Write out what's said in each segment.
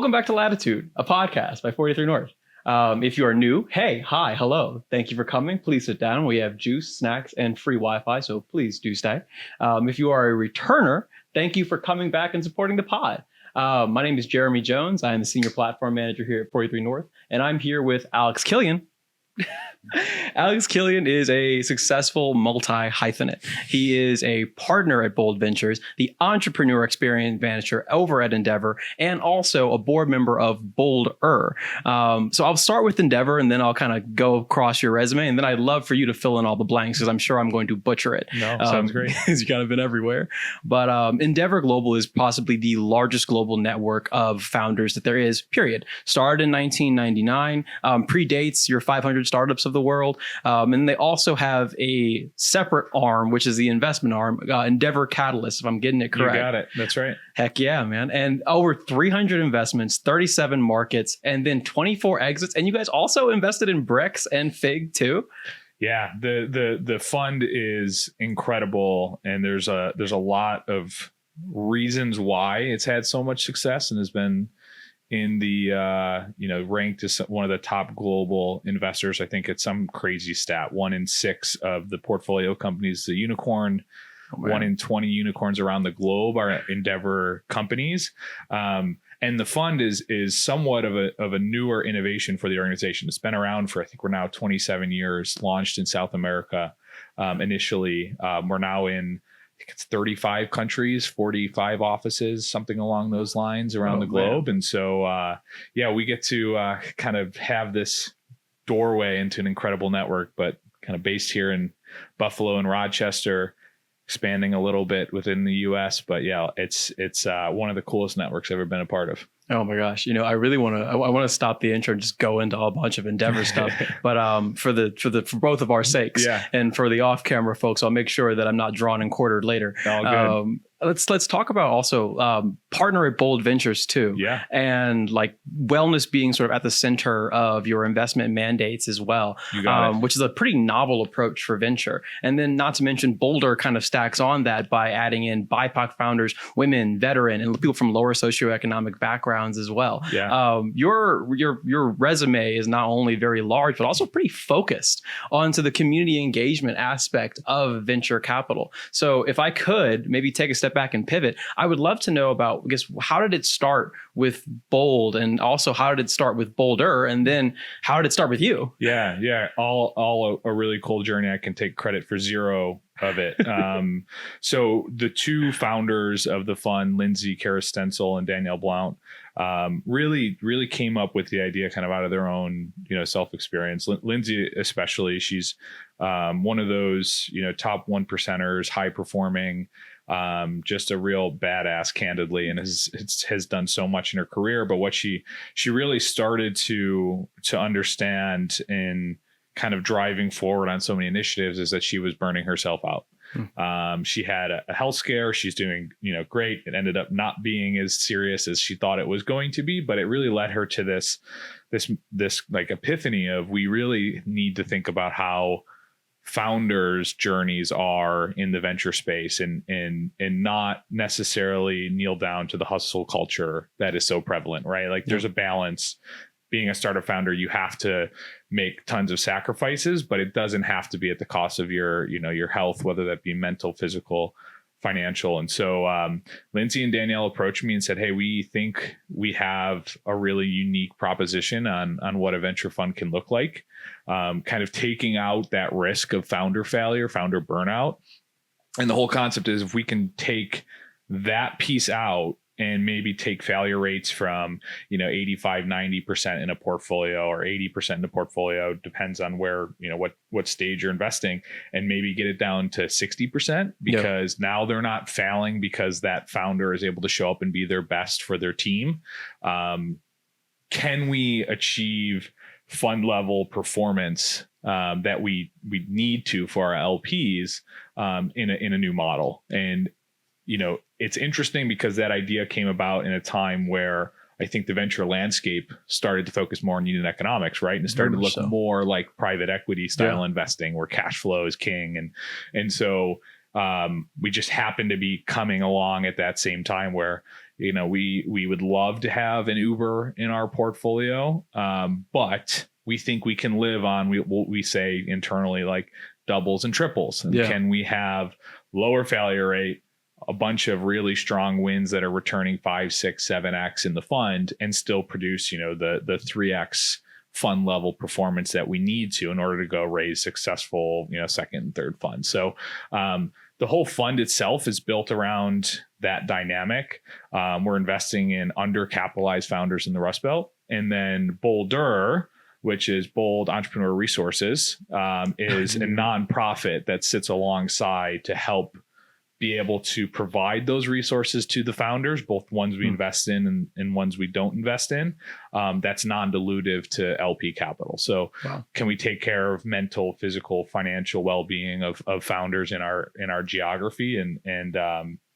Welcome back to Latitude, a podcast by 43 North. If you are new, hey, hi, hello. Thank you for coming. Please sit down. We have juice, snacks, and free Wi-Fi, so please do stay. If you are a returner, thank you for coming back and supporting the pod. My name is Jeremy Jones. I am the Senior Platform Manager here at 43 North, and I'm here with Alex Killian. Alex Killian is a successful multi-hyphenate. He is a partner at Bold Ventures, the entrepreneur experience manager over at Endeavor, and also a board member of Bolder. So I'll start with Endeavor, and then I'll kind of go across your resume, and then I'd love for you to fill in all the blanks because I'm sure I'm going to butcher it. No, sounds great. Because you've kind of been everywhere. But Endeavor Global is possibly the largest global network of founders that there is, period. Started in 1999, predates your 500 startups of the world. And they also have a separate arm, which is the investment arm, Endeavor Catalyst, if I'm getting it correct. You got it. That's right. Heck yeah, man. And over 300 investments, 37 markets, and then 24 exits. And you guys also invested in Brex and Fig too? Yeah, the fund is incredible. And there's a lot of reasons why it's had so much success and has been in the, ranked as one of the top global investors. I think it's some crazy stat. 1 in 6 of the portfolio companies is a unicorn. 1 in 20 unicorns around the globe are Endeavor companies. And the fund is somewhat of a newer innovation for the organization. It's been around for, I think we're now 27 years, launched in South America initially. We're now in, I think it's 35 countries, 45 offices, something along those lines around the globe. Man. And so, we get to kind of have this doorway into an incredible network, but kind of based here in Buffalo and Rochester, expanding a little bit within the US. But yeah, it's one of the coolest networks I've ever been a part of. Oh my gosh. I really want to stop the intro and just go into a bunch of Endeavor stuff. But for both of our sakes, and for the off camera folks, I'll make sure that I'm not drawn and quartered later. All good. Let's talk about also partner at Bold Ventures too. Yeah. And like wellness being sort of at the center of your investment mandates as well, which is a pretty novel approach for venture. And then not to mention Bolder kind of stacks on that by adding in BIPOC founders, women, veteran, and people from lower socioeconomic backgrounds as well. Yeah. Your resume is not only very large, but also pretty focused onto the community engagement aspect of venture capital. So if I could maybe take a step back and pivot, I would love to know about, I guess, how did it start with Bold, and also how did it start with Bolder, and then how did it start with you? Yeah. All a really cool journey. I can take credit for zero of it. So the two founders of the fund, Lindsay Carastensel and Danielle Blount, really came up with the idea kind of out of their own, self-experience. Lindsay, especially, she's one of those, top 1%ers, high performing, just a real badass, candidly, and has done so much in her career. But what she really started to understand in kind of driving forward on so many initiatives is that she was burning herself out. She had a health scare. She's doing, great. It ended up not being as serious as she thought it was going to be, but it really led her to this like epiphany of, we really need to think about how founders' journeys are in the venture space and not necessarily kneel down to the hustle culture that is so prevalent, right? Like there's a balance. Being a startup founder, you have to make tons of sacrifices, but it doesn't have to be at the cost of your health, whether that be mental, physical, financial. And so Lindsay and Danielle approached me and said, hey, we think we have a really unique proposition on what a venture fund can look like, kind of taking out that risk of founder failure, founder burnout. And the whole concept is, if we can take that piece out and maybe take failure rates from, 85, 90% in a portfolio, or 80% in a portfolio, depends on where, what stage you're investing, and maybe get it down to 60%, because now they're not failing because that founder is able to show up and be their best for their team. Can we achieve fund level performance that we need to for our LPs in a new model? And it's interesting because that idea came about in a time where I think the venture landscape started to focus more on unit economics, right? And it started to look more like private equity style investing, where cash flow is king. And so we just happened to be coming along at that same time where, we would love to have an Uber in our portfolio, but we think we can live on what we say internally, like doubles and triples. And can we have lower failure rate, a bunch of really strong wins that are returning 5, 6, 7x in the fund, and still produce, the 3x fund level performance that we need to in order to go raise successful, second and third fund. So the whole fund itself is built around that dynamic. We're investing in undercapitalized founders in the Rust Belt, and then Boulder, which is Bold Entrepreneur Resources, is a nonprofit that sits alongside to help be able to provide those resources to the founders, both ones we invest in and ones we don't invest in. That's non-dilutive to LP capital. So can we take care of mental, physical, financial well-being of founders in our geography and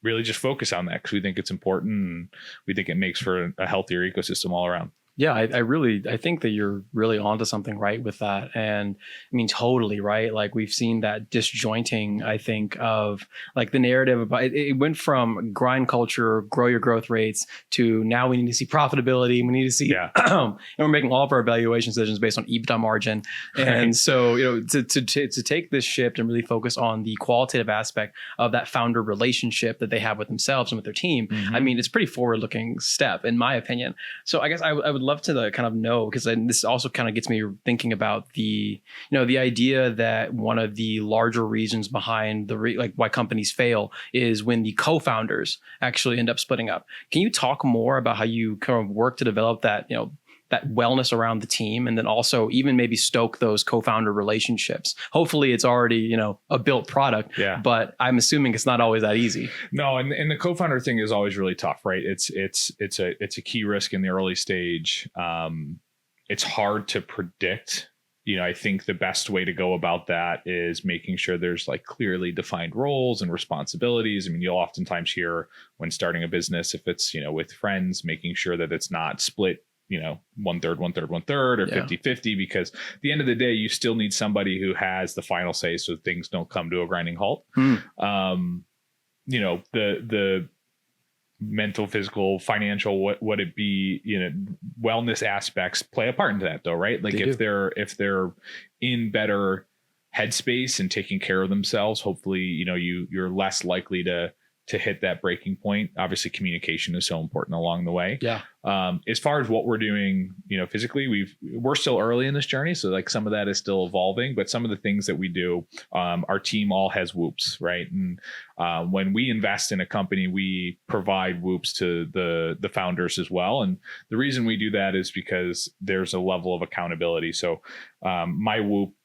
really just focus on that because we think it's important and we think it makes for a healthier ecosystem all around. Yeah, I think that you're really onto something right with that. And I mean, totally right. Like we've seen that disjointing, I think, of like the narrative about it went from grind culture, grow your growth rates to now we need to see profitability. We need to see, and we're making all of our valuation decisions based on EBITDA margin. And so, to take this shift and really focus on the qualitative aspect of that founder relationship that they have with themselves and with their team, I mean, it's a pretty forward looking step in my opinion. So I guess I would love to kind of know, because this also kind of gets me thinking about the idea that one of the larger reasons behind why companies fail is when the co-founders actually end up splitting up. Can you talk more about how you kind of work to develop that, that wellness around the team, and then also even maybe stoke those co-founder relationships? Hopefully it's already, a built product, but I'm assuming it's not always that easy. No. And the co-founder thing is always really tough, right? It's a key risk in the early stage. It's hard to predict. I think the best way to go about that is making sure there's like clearly defined roles and responsibilities. I mean, you'll oftentimes hear when starting a business, if it's, with friends, making sure that it's not split, 1/3, 1/3, 1/3 or 50/50, because at the end of the day, you still need somebody who has the final say so things don't come to a grinding halt. The mental, physical, financial, what would it be, wellness aspects play a part into that though, right? Like if they're in better headspace and taking care of themselves, hopefully, you're less likely to hit that breaking point. Obviously communication is so important along the way. As far as what we're doing, physically, we're still early in this journey. So like some of that is still evolving, but some of the things that we do, our team all has whoops, right? And when we invest in a company, we provide whoops to the founders as well. And the reason we do that is because there's a level of accountability. So my whoop,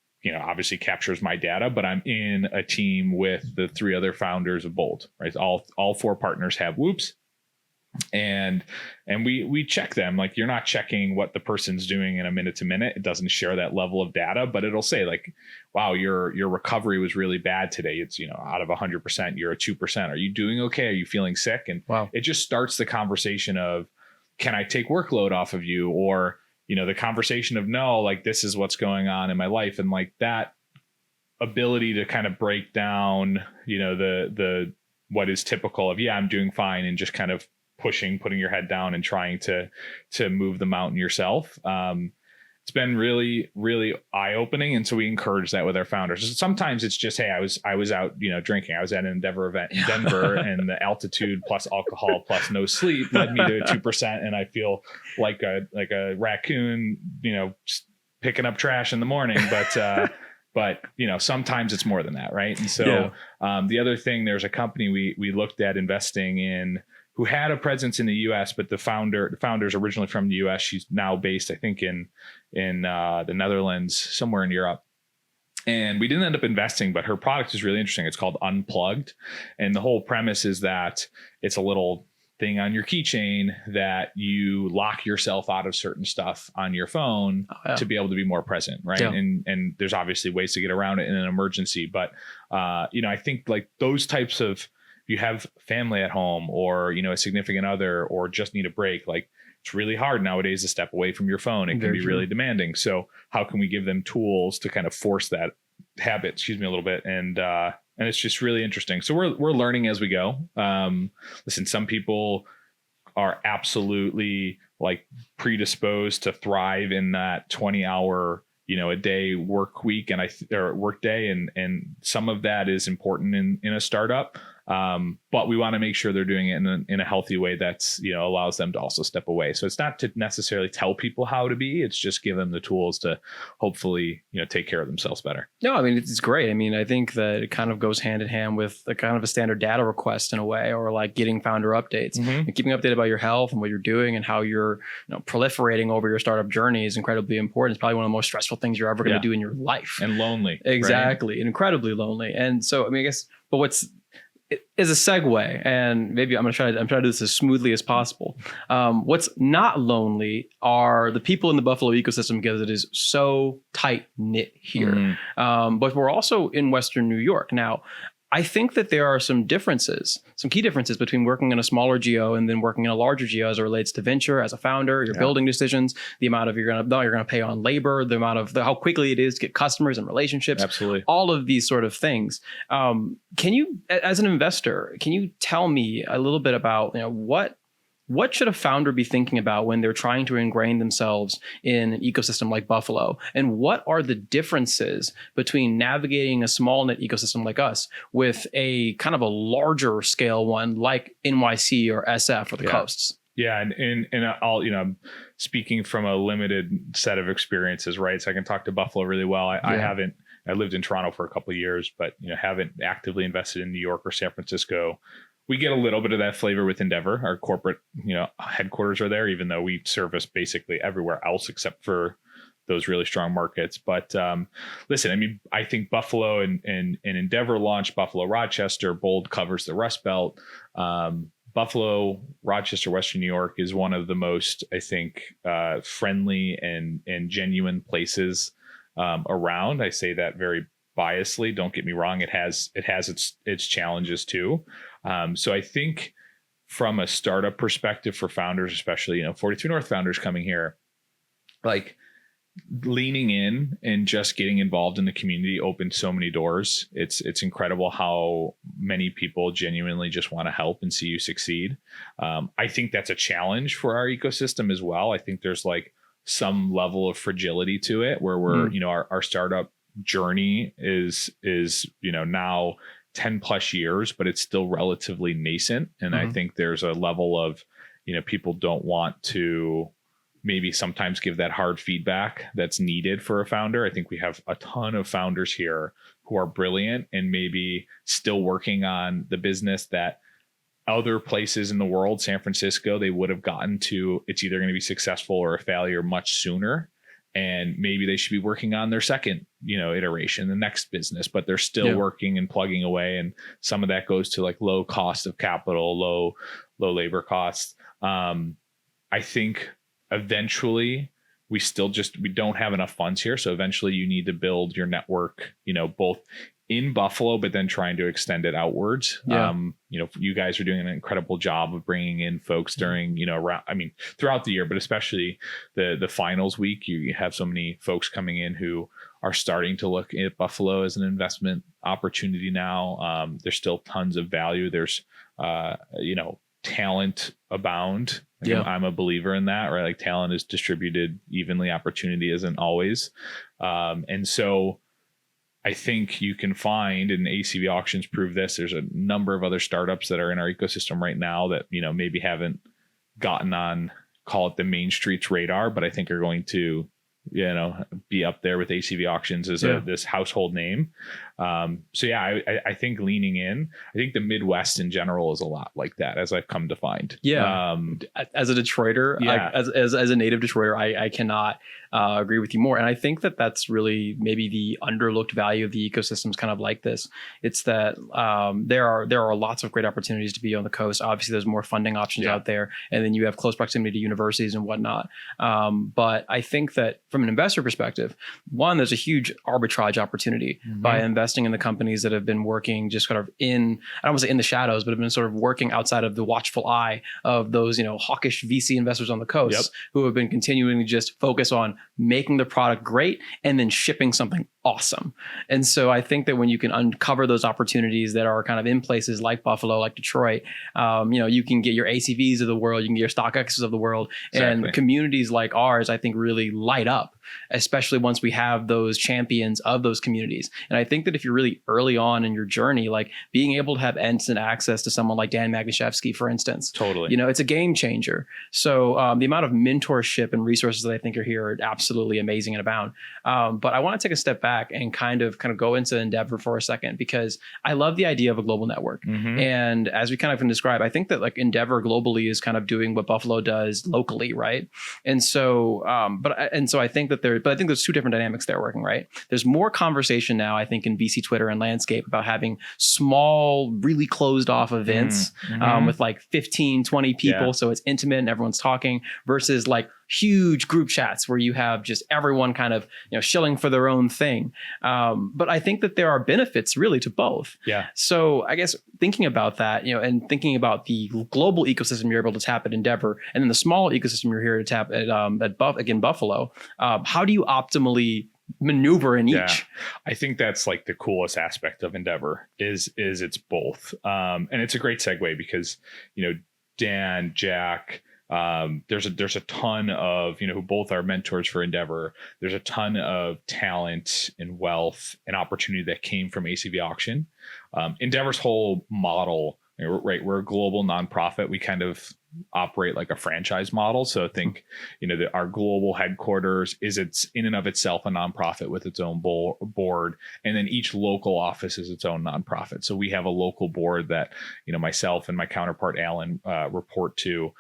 obviously captures my data, but I'm in a team with the 3 other founders of Bold, right? All 4 partners have whoops, and we check them. Like you're not checking what the person's doing in a minute to minute. It doesn't share that level of data, but it'll say like, wow, your recovery was really bad today. It's, out of 100%, you're a 2%. Are you doing okay? Are you feeling sick? And it just starts the conversation of, can I take workload off of you? Or the conversation of no, like this is what's going on in my life. And like that ability to kind of break down, the what is typical of, I'm doing fine, and just kind of putting your head down and trying to move the mountain yourself. It's been really, really eye-opening. And so we encourage that with our founders. Sometimes it's just, hey, I was out, drinking. I was at an Endeavor event in Denver and the altitude plus alcohol plus no sleep led me to 2%. And I feel like a raccoon, just picking up trash in the morning. But sometimes it's more than that. Right. And so the other thing, there's a company we looked at investing in who had a presence in the US, but the founder's originally from the US. She's now based, I think, in the Netherlands, somewhere in Europe. And we didn't end up investing, but her product is really interesting. It's called Unplugged. And the whole premise is that it's a little thing on your keychain that you lock yourself out of certain stuff on your phone to be able to be more present. Right. And there's obviously ways to get around it in an emergency. But, I think like those types of, if you have family at home or, a significant other, or just need a break, like it's really hard nowadays to step away from your phone. It can be really demanding. So how can we give them tools to kind of force that habit, a little bit. And it's just really interesting. So we're learning as we go. Listen, some people are absolutely like predisposed to thrive in that 20-hour, a day work week or work day. And some of that is important in a startup. But we want to make sure they're doing it in a healthy way that's, allows them to also step away. So it's not to necessarily tell people how to be, it's just give them the tools to hopefully, take care of themselves better. No, I mean, it's great. I mean, I think that it kind of goes hand in hand with a kind of a standard data request in a way, or like getting founder updates and keeping updated about your health and what you're doing and how you're proliferating over your startup journey is incredibly important. It's probably one of the most stressful things you're ever going to do in your life. And lonely. Exactly. Right? Incredibly lonely. And so, I mean, I guess, but what's, is a segue, and maybe I'm trying to do this as smoothly as possible. What's not lonely are the people in the Buffalo ecosystem, because it is so tight knit here. But we're also in Western New York. Now, I think that there are some key differences between working in a smaller geo and then working in a larger geo as it relates to venture as a founder, your building decisions, the amount of you're going to pay on labor, the amount of how quickly it is to get customers and relationships. Absolutely. All of these sort of things. Can you, as an investor, can you tell me a little bit about what should a founder be thinking about when they're trying to ingrain themselves in an ecosystem like Buffalo? And what are the differences between navigating a small knit ecosystem like us with a kind of a larger scale one like NYC or SF or the coasts? Yeah. And I'll, I'm speaking from a limited set of experiences, right? So I can talk to Buffalo really well. I lived in Toronto for a couple of years, but, haven't actively invested in New York or San Francisco. We get a little bit of that flavor with Endeavor. Our corporate, headquarters are there, even though we service basically everywhere else except for those really strong markets. But listen, I mean, I think Buffalo and Endeavor launched Buffalo, Rochester. Bold covers the Rust Belt. Buffalo, Rochester, Western New York is one of the most, I think, friendly and genuine places around. I say that very biasly. Don't get me wrong. It has its challenges too. So I think from a startup perspective for founders, especially, 42 North founders coming here, like leaning in and just getting involved in the community opened so many doors. It's incredible how many people genuinely just want to help and see you succeed. I think that's a challenge for our ecosystem as well. I think there's like some level of fragility to it where we're, our startup journey is now 10 plus years, but it's still relatively nascent. And I think there's a level of, people don't want to maybe sometimes give that hard feedback that's needed for a founder. I think we have a ton of founders here who are brilliant and maybe still working on the business that other places in the world, San Francisco, they would have gotten to. It's either going to be successful or a failure much sooner. And maybe they should be working on their second, iteration, the next business, but they're still working and plugging away. And some of that goes to like low cost of capital, low labor costs. I think eventually we don't have enough funds here. So eventually you need to build your network, both in Buffalo, but then trying to extend it outwards. You guys are doing an incredible job of bringing in folks during, throughout the year, but especially the finals week, you have so many folks coming in who are starting to look at Buffalo as an investment opportunity now. There's still tons of value. There's, talent abound. I'm a believer in that, right? Like talent is distributed evenly. Opportunity isn't always. And so I think you can find, and ACV auctions prove this, there's a number of other startups that are in our ecosystem right now that, maybe haven't gotten on, call it the Main Street's radar, but I think are going to, be up there with ACV auctions as this household name. I think leaning in, I think the Midwest in general is a lot like that, as I've come to find. As a Detroiter, as a native Detroiter, I cannot agree with you more. And I think that that's really maybe the underlooked value of the ecosystems kind of like this. It's that there are lots of great opportunities to be on the coast. Obviously, there's more funding options out there, and then you have close proximity to universities and whatnot. But I think that from an investor perspective, one, there's a huge arbitrage opportunity by investing in the companies that have been working just kind of I don't want to say in the shadows, but have been sort of working outside of the watchful eye of those, hawkish VC investors on the coast who have been continuing to just focus on making the product great and then shipping something awesome. And so I think that when you can uncover those opportunities that are kind of in places like Buffalo, like Detroit, you can get your ACVs of the world, you can get your StockXs of the world, Exactly. and communities like ours, I think, really light up, especially once we have those champions of those communities. And I think that if you're really early on in your journey, like being able to have instant access to someone like Dan Magniszewski, for instance, Totally. it's a game changer. So the amount of mentorship and resources that I think are here are absolutely amazing and abound. But I want to take a step back and kind of go into Endeavor for a second, because I love the idea of a global network. Mm-hmm. And as we kind of can describe, I think that like Endeavor globally is kind of doing what Buffalo does locally, right? And so, I think that there's two different dynamics there working, right? There's more conversation now, I think, in VC Twitter and landscape about having small, really closed off events with like 15, 20 people. Yeah. So it's intimate and everyone's talking, versus like huge group chats where you have just everyone kind of shilling for their own thing. But I think that there are benefits really to both. Yeah. So I guess thinking about that, and thinking about the global ecosystem you're able to tap at Endeavor, and then the small ecosystem you're here to tap at Buffalo, how do you optimally maneuver in each? I think that's like the coolest aspect of Endeavor is it's both. And it's a great segue because, Dan, Jack, there's a ton of, who both are mentors for Endeavor. There's a ton of talent and wealth and opportunity that came from ACV Auction. Endeavor's whole model, right? We're a global nonprofit. We kind of operate like a franchise model. So I think, that our global headquarters it's in and of itself a nonprofit with its own board. And then each local office is its own nonprofit. So we have a local board that, myself and my counterpart, Alan, report to.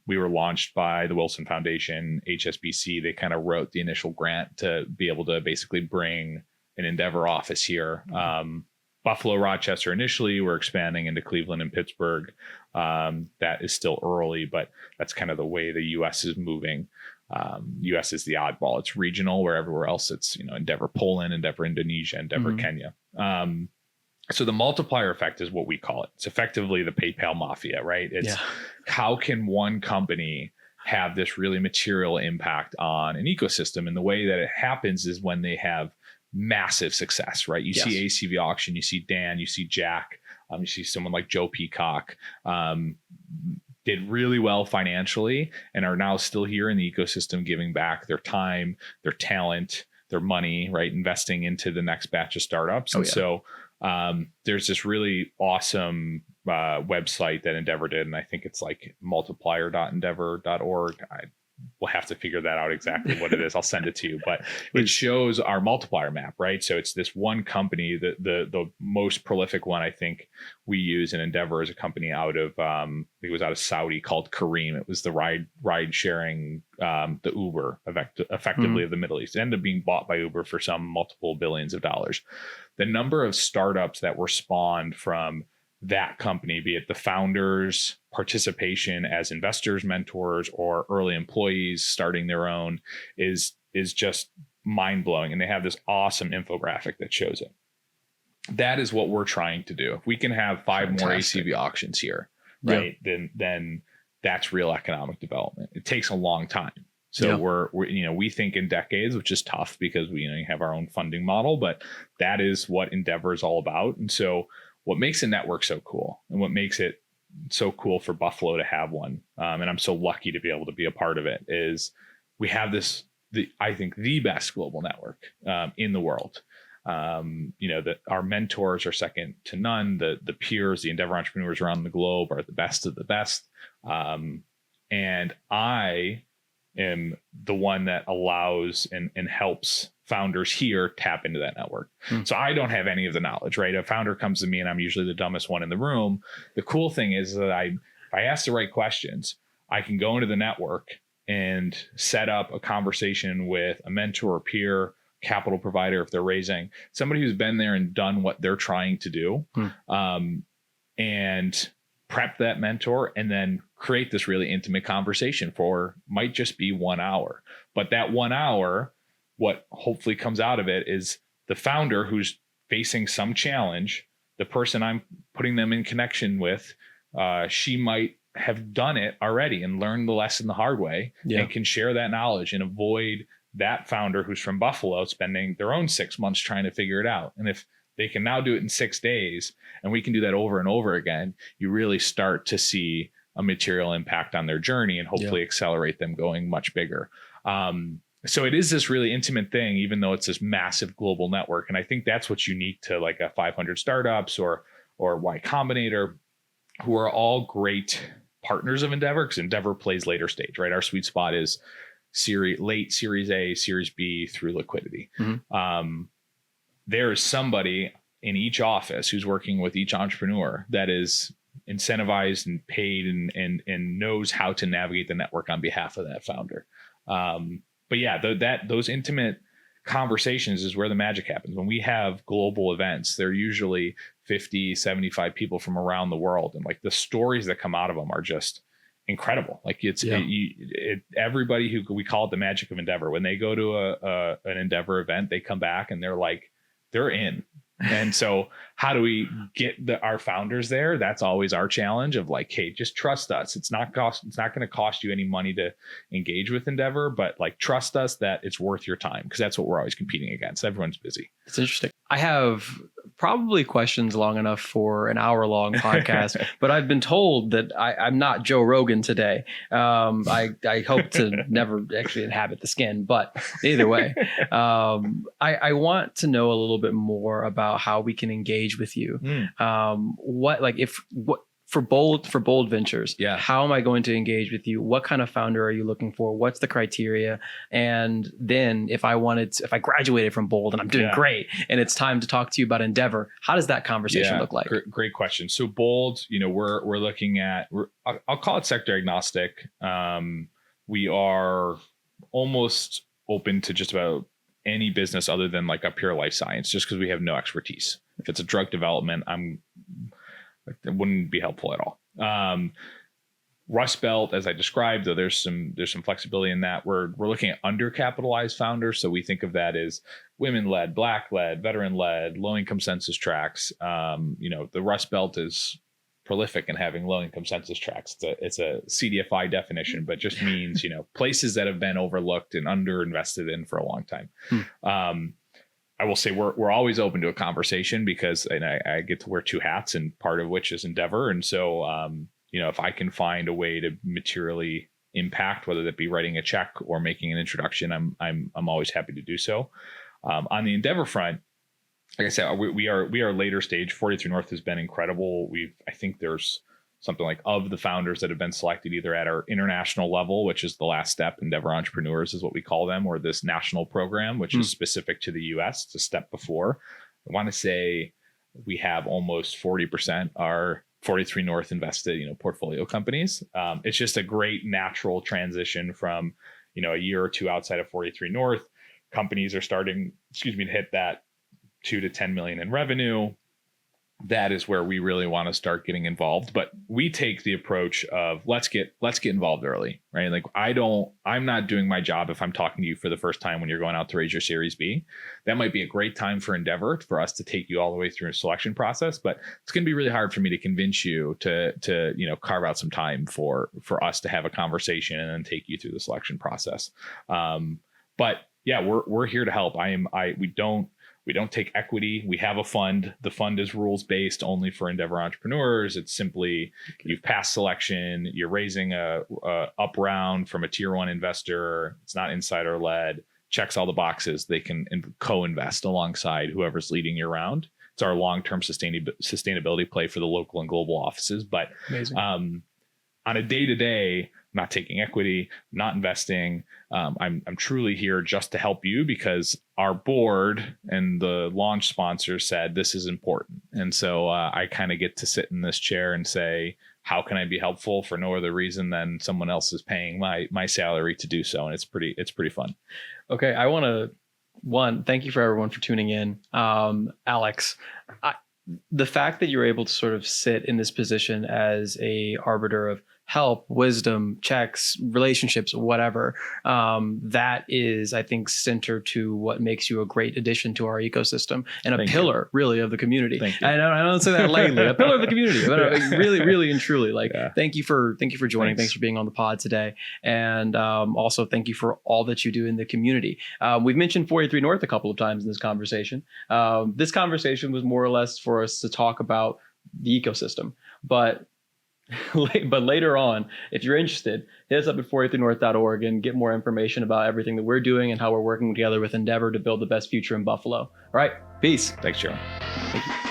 We were launched by the Wilson Foundation, HSBC. They kind of wrote the initial grant to be able to basically bring an Endeavor office here. Buffalo, Rochester initially. We're expanding into Cleveland and Pittsburgh. That is still early, but that's kind of the way the U.S. is moving. U.S. is the oddball. It's regional, where everywhere else it's, Endeavor Poland, Endeavor Indonesia, Endeavor Kenya. So the multiplier effect is what we call it. It's effectively the PayPal mafia, right? It's how can one company have this really material impact on an ecosystem? And the way that it happens is when they have massive success, right? You see ACV Auction, you see Dan, you see Jack, you see someone like Joe Peacock, did really well financially and are now still here in the ecosystem, giving back their time, their talent, their money, right? Investing into the next batch of startups. So there's this really awesome website that Endeavor did, and I think it's like multiplier.endeavor.org. We'll have to figure that out exactly what it is. I'll send it to you, but it shows our multiplier map, right? So it's this one company, the most prolific one I think we use in Endeavor is a company out of, I think it was out of Saudi called Careem. It was the ride sharing, the Uber effectively of the Middle East. It ended up being bought by Uber for some multiple billions of dollars. The number of startups that were spawned from that company, be it the founders' participation as investors, mentors, or early employees starting their own, is just mind blowing. And they have this awesome infographic that shows it. That is what we're trying to do. If we can have 5 more ACV auctions here, right, then that's real economic development. It takes a long time. So we're we think in decades, which is tough because we have our own funding model, but that is what Endeavor is all about. And so what makes a network so cool, and what makes it so cool for Buffalo to have one, and I'm so lucky to be able to be a part of it, is we have I think the best global network in the world. That our mentors are second to none. The peers, the Endeavor entrepreneurs around the globe are the best of the best. And I am the one that allows and helps founders here tap into that network. So I don't have any of the knowledge, right? A founder comes to me and I'm usually the dumbest one in the room. The cool thing is that if I ask the right questions, I can go into the network and set up a conversation with a mentor or peer, capital provider, if they're raising, somebody who's been there and done what they're trying to do, and prep that mentor, and then create this really intimate conversation for, might just be 1 hour. But that 1 hour, what hopefully comes out of it is the founder who's facing some challenge, the person I'm putting them in connection with, she might have done it already and learned the lesson the hard way, and can share that knowledge and avoid that founder who's from Buffalo spending their own 6 months trying to figure it out. And if they can now do it in 6 days, and we can do that over and over again, you really start to see a material impact on their journey and hopefully accelerate them going much bigger. So it is this really intimate thing, even though it's this massive global network. And I think that's what's unique to like a 500 startups or Y Combinator, who are all great partners of Endeavor, because Endeavor plays later stage, right? Our sweet spot is late Series A, Series B through liquidity. There is somebody in each office who's working with each entrepreneur that is incentivized and paid and knows how to navigate the network on behalf of that founder. But yeah, those intimate conversations is where the magic happens. When we have global events, they're usually 50, 75 people from around the world. And like the stories that come out of them are just incredible. Like everybody who, we call it the magic of Endeavor. When they go to an Endeavor event, they come back and they're in. And so how do we get our founders there? That's always our challenge of like, hey, just trust us. It's not going to cost you any money to engage with Endeavor, but like trust us that it's worth your time, because that's what we're always competing against. Everyone's busy. It's interesting. I have probably questions long enough for an hour-long podcast, but I've been told that I'm not Joe Rogan today. I hope to never actually inhabit the skin, but either way, I want to know a little bit more about how we can engage with you. For bold ventures, how am I going to engage with you? What kind of founder are you looking for? What's the criteria? And then if I graduated from Bold and I'm doing great and it's time to talk to you about Endeavor, how does that conversation look like? Great question. So Bold, we're looking at, I'll call it sector agnostic. We are almost open to just about any business other than like a pure life science, just because we have no expertise. If it's a drug development, it wouldn't be helpful at all. Rust Belt, as I described, though, there's some flexibility in that. We're looking at undercapitalized founders, so we think of that as women-led, Black-led, veteran-led, low-income census tracts. The Rust Belt is prolific in having low-income census tracts. It's a CDFI definition, but just means places that have been overlooked and underinvested in for a long time. I will say we're always open to a conversation, because I get to wear two hats, and part of which is Endeavor. And so, if I can find a way to materially impact, whether that be writing a check or making an introduction, I'm always happy to do so. On the Endeavor front, like I said, we are later stage. 43 North has been incredible. I think there's something like of the founders that have been selected either at our international level, which is the last step, Endeavor Entrepreneurs is what we call them, or this national program, which is specific to the US. It's a step before. I want to say we have almost 40% are 43 North invested, portfolio companies. It's just a great natural transition from, a year or two outside of 43 North. Companies are starting, to hit that 2 to 10 million in revenue. That is where we really want to start getting involved. But we take the approach of let's get involved early, right? Like I'm not doing my job if I'm talking to you for the first time when you're going out to raise your Series B. That might be a great time for Endeavor for us to take you all the way through a selection process, but it's going to be really hard for me to convince you to carve out some time for us to have a conversation and then take you through the selection process. But yeah, we're here to help. We don't take equity. We have a fund. The fund is rules-based only for Endeavor entrepreneurs. It's simply you've passed selection. You're raising a up round from a tier one investor. It's not insider-led. Checks all the boxes. They can co-invest alongside whoever's leading your round. It's our long-term sustainability play for the local and global offices. But on a day-to-day, not taking equity, not investing. I'm truly here just to help you, because our board and the launch sponsor said this is important. And so I kind of get to sit in this chair and say, how can I be helpful for no other reason than someone else is paying my salary to do so. And it's pretty fun. Okay. I want to, thank you for everyone for tuning in. Alex, the fact that you're able to sort of sit in this position as a arbiter of help, wisdom, checks, relationships, whatever. That is, I think, center to what makes you a great addition to our ecosystem and a pillar, really, of the community. Thank you. I don't say that lightly, a pillar of the community, but really, really and truly, like, thank you for joining. Thanks for being on the pod today. And also thank you for all that you do in the community. We've mentioned 43 North a couple of times in this conversation. This conversation was more or less for us to talk about the ecosystem, but later on, if you're interested, hit us up at 43north.org and get more information about everything that we're doing and how we're working together with Endeavor to build the best future in Buffalo. All right. Peace. Thanks, Jeremy. Thank you.